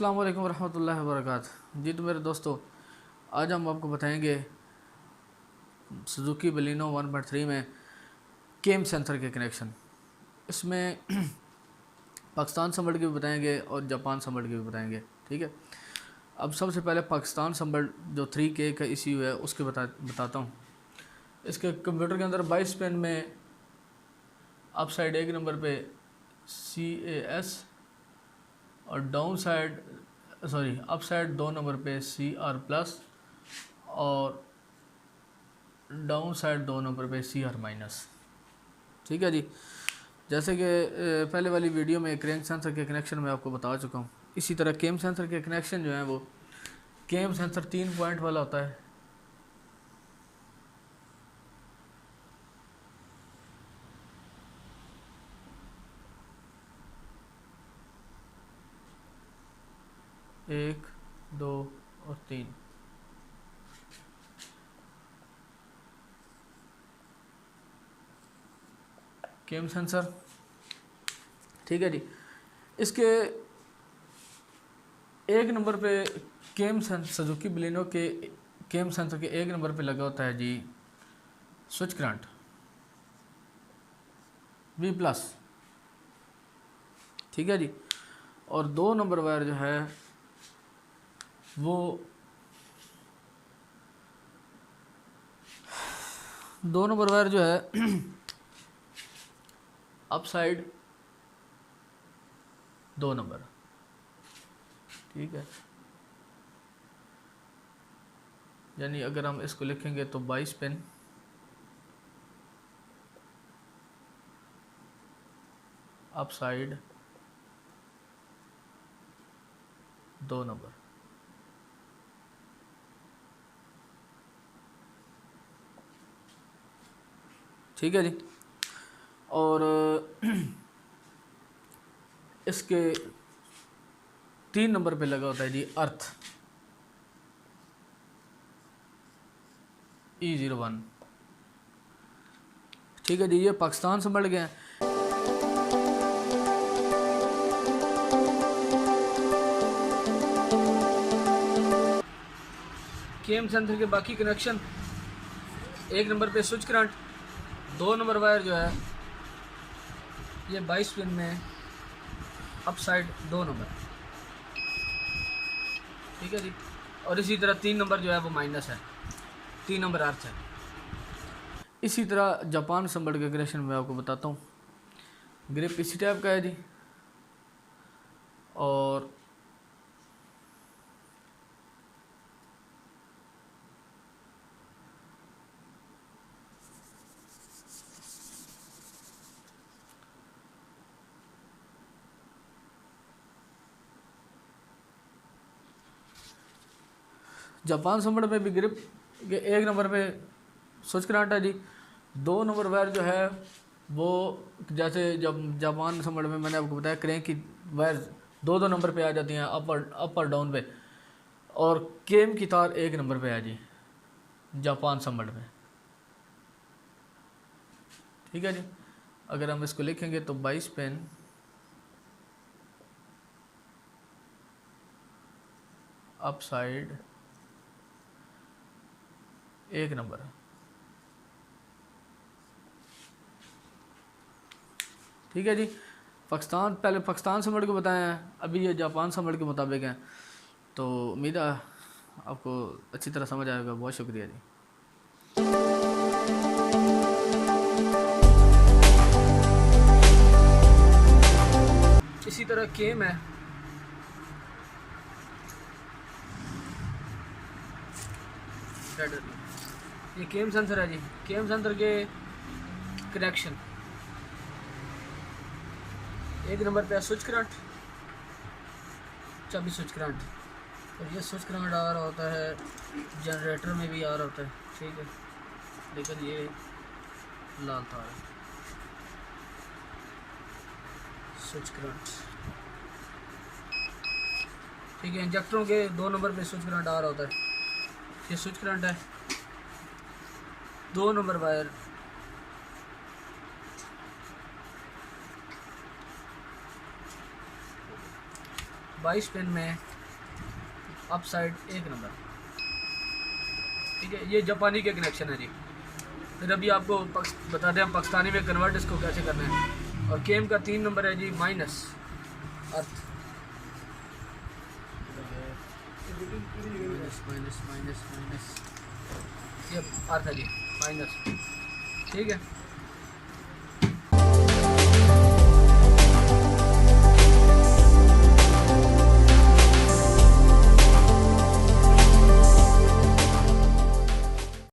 अस्सलाम वालेकुम रहमतुल्लाहि व बरकातुहू। जी तो मेरे दोस्तों, आज हम आपको बताएंगे सुजुकी बलिनो 1.3 में केम सेंसर के कनेक्शन। इसमें पाकिस्तान संबड़ के भी बताएंगे और जापान संबड़ के भी बताएंगे। ठीक है, अब सबसे पहले पाकिस्तान संबड़ जो 3K का इश्यू है उसके बताता हूँ। इसके कंप्यूटर के अंदर 22 पिन में अप साइड एक नंबर पे CAS और down side up side 2 number पे CR+ और डाउन साइड 2 नंबर पे CR-। ठीक है जी, जैसे कि पहले वाली वीडियो में क्रैंक सेंसर के कनेक्शन में आपको बता चुका हूँ। इसी तरह केम सेंसर के कनेक्शन जो है वो केम सेंसर 3 पॉइंट वाला होता है। एक, दो और 3। केम सेंसर, ठीक है जी। इसके एक नंबर पे सुजुकी बलिनो के केम सेंसर के एक नंबर पे लगा होता है जी स्विच करंट V+। ठीक है जी, और 2 नंबर वायर जो है वो 2 नंबर वायर जो है अप साइड 2 नंबर। ठीक है, यानी अगर हम इसको लिखेंगे तो 22 पिन अप साइड 2 नंबर। ठीक है जी, और इसके 3 नंबर पे लगा होता है जी अर्थ E01। ठीक है जी, ये पाकिस्तान संभल गए हैं। केम सेंसर के बाकी कनेक्शन, एक नंबर पे स्विच करंट, 2 नंबर वायर जो है ये 22 पिन में अप साइड 2 नंबर। ठीक है जी, और इसी तरह 3 नंबर जो है वो माइनस है, 3 नंबर अर्थ है। इसी तरह जापान संबड़ के कनेक्शन में आपको बताता हूँ। ग्रिप इसी टाइप का है जी, और जापान संबड़ में भी ग्रिप के एक नंबर पे स्विच करंट है जी। 2 नंबर वायर जो है वो जैसे जब जापान संबड़ में मैंने आपको बताया क्रैंक की वायर 2 नंबर पे आ जाती हैं अप और डाउन पे, और केम की तार 1 नंबर पे है जी जापान संबड़ में। ठीक है जी, अगर हम इसको लिखेंगे तो 22 पिन अप साइड 1 नंबर। ठीक है जी, पहले पाकिस्तान संबड़ के बताए हैं, अभी ये जापान संबड़ के मुताबिक हैं। तो उम्मीद है आपको अच्छी तरह समझ आएगा। बहुत शुक्रिया जी। इसी तरह केम है, ये केम सेंसर है जी। केम सेंसर के कनेक्शन, एक नंबर पे स्विच करंट, चाबी स्विच करंट, और ये स्विच करंट आ रहा होता है जनरेटर में भी आ रहा होता है। ठीक है, लेकिन ये लाल तार है स्विच करंट। ठीक है, इंजेक्टरों के 2 नंबर पे स्विच करंट आ रहा होता है। ये स्विच करंट है, 2 नंबर वायर 22 पिन में अप साइड 1 नंबर, ठीक है। ये जापानी के कनेक्शन है जी। फिर अभी आपको बता दें हम पाकिस्तानी में कन्वर्ट इसको कैसे करना है। और केम का 3 नंबर है जी माइनस अर्थ, माइनस माइनस माइनस, ये अर्थ है जी माइनस, ठीक है।